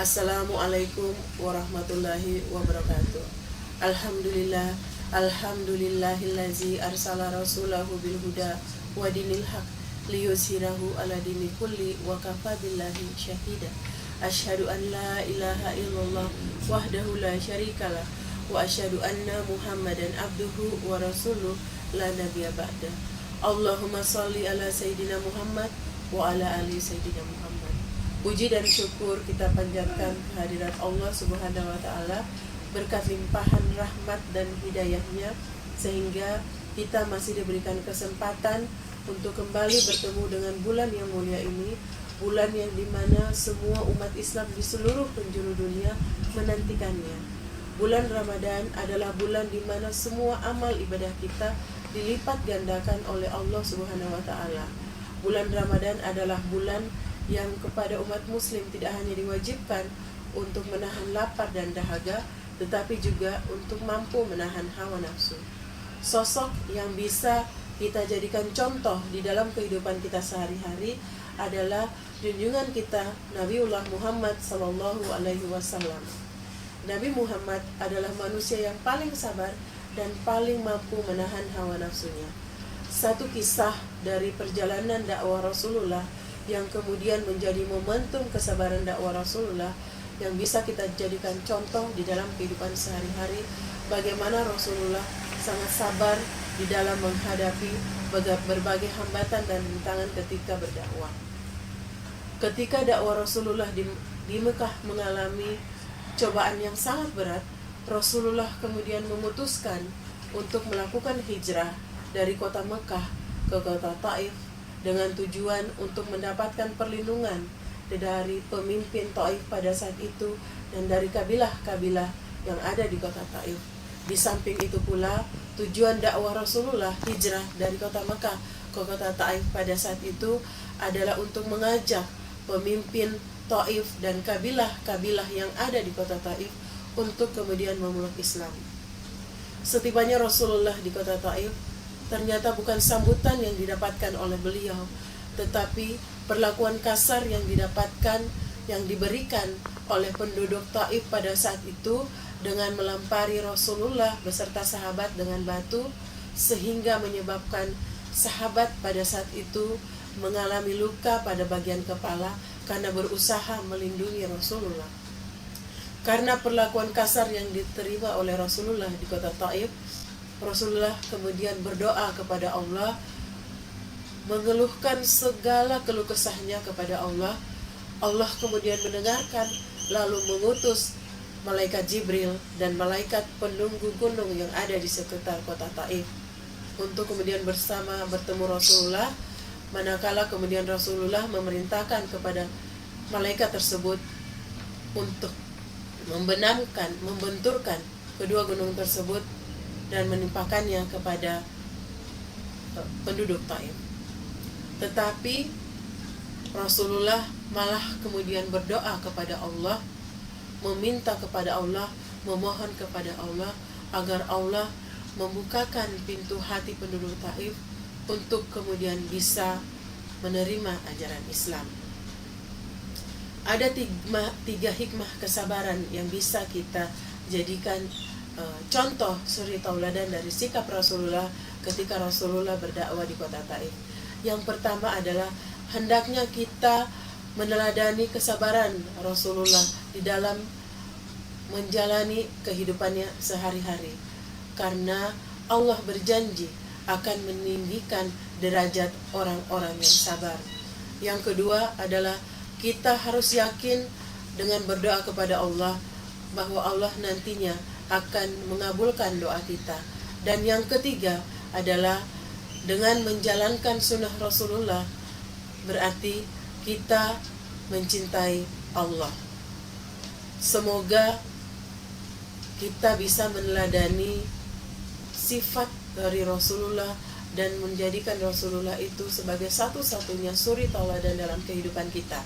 Assalamualaikum warahmatullahi wabarakatuh. Alhamdulillah, alhamdulillahillazi arsala rasulahu bil huda wa dinil haq liyuzhirahu ala dini kulli wa kafa billahi syahida. Asyhadu an la ilaha illallah wahdahu la syarikalah wa asyhadu anna Muhammadan abduhu wa rasuluh la nabiyya ba'da. Allahumma shalli ala sayyidina Muhammad wa ala ali sayyidina Muhammad. Puji dan syukur kita panjatkan kehadirat Allah Subhanahu wa Ta'ala, berkat limpahan rahmat dan hidayahnya, sehingga kita masih diberikan kesempatan untuk kembali bertemu dengan bulan yang mulia ini, bulan yang dimana semua umat Islam di seluruh penjuru dunia menantikannya. Bulan Ramadan adalah bulan dimana semua amal ibadah kita dilipat gandakan oleh Allah Subhanahu wa Ta'ala. Bulan Ramadan adalah bulan yang kepada umat muslim tidak hanya diwajibkan untuk menahan lapar dan dahaga, tetapi juga untuk mampu menahan hawa nafsu. Sosok yang bisa kita jadikan contoh di dalam kehidupan kita sehari-hari adalah junjungan kita Nabiullah Muhammad SAW. Nabi Muhammad adalah manusia yang paling sabar dan paling mampu menahan hawa nafsunya. Satu kisah dari perjalanan dakwah Rasulullah yang kemudian menjadi momentum kesabaran dakwah Rasulullah yang bisa kita jadikan contoh di dalam kehidupan sehari-hari, bagaimana Rasulullah sangat sabar di dalam menghadapi berbagai hambatan dan rintangan ketika berdakwah. Ketika dakwah Rasulullah di Mekah mengalami cobaan yang sangat berat, Rasulullah kemudian memutuskan untuk melakukan hijrah dari kota Mekah ke kota Taif dengan tujuan untuk mendapatkan perlindungan dari pemimpin Taif pada saat itu dan dari kabilah-kabilah yang ada di kota Taif. Di samping itu pula, tujuan dakwah Rasulullah hijrah dari kota Mekah ke kota Taif pada saat itu adalah untuk mengajak pemimpin Taif dan kabilah-kabilah yang ada di kota Taif untuk kemudian memeluk Islam. Setibanya Rasulullah di kota Taif, ternyata bukan sambutan yang didapatkan oleh beliau, tetapi perlakuan kasar yang diberikan oleh penduduk Taif pada saat itu dengan melampari Rasulullah beserta sahabat dengan batu, sehingga menyebabkan sahabat pada saat itu mengalami luka pada bagian kepala karena berusaha melindungi Rasulullah. Karena perlakuan kasar yang diterima oleh Rasulullah di kota Taif, Rasulullah kemudian berdoa kepada Allah, mengeluhkan segala keluh kesahnya kepada Allah. Allah kemudian mendengarkan, lalu mengutus malaikat Jibril dan malaikat penunggu gunung yang ada di sekitar kota Taif untuk kemudian bersama bertemu Rasulullah, manakala kemudian Rasulullah memerintahkan kepada malaikat tersebut untuk membenturkan kedua gunung tersebut dan menimpakannya kepada penduduk Taif. Tetapi Rasulullah malah kemudian berdoa kepada Allah, meminta kepada Allah, memohon kepada Allah agar Allah membukakan pintu hati penduduk Taif untuk kemudian bisa menerima ajaran Islam. Ada tiga hikmah kesabaran yang bisa kita jadikan contoh suri tauladan dari sikap Rasulullah ketika Rasulullah berdakwah di kota Taif. Yang pertama adalah hendaknya kita meneladani kesabaran Rasulullah di dalam menjalani kehidupannya sehari-hari, karena Allah berjanji akan meninggikan derajat orang-orang yang sabar. Yang kedua adalah kita harus yakin dengan berdoa kepada Allah bahwa Allah nantinya akan mengabulkan doa kita. Dan yang ketiga adalah dengan menjalankan sunnah Rasulullah, berarti kita mencintai Allah. Semoga kita bisa meneladani sifat dari Rasulullah dan menjadikan Rasulullah itu sebagai satu-satunya suri tauladan dalam kehidupan kita.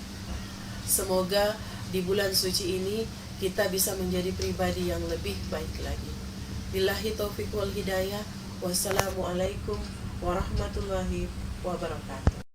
Semoga di bulan suci ini kita bisa menjadi pribadi yang lebih baik lagi. Billahi taufiq wal hidayah. Wassalamualaikum warahmatullahi wabarakatuh.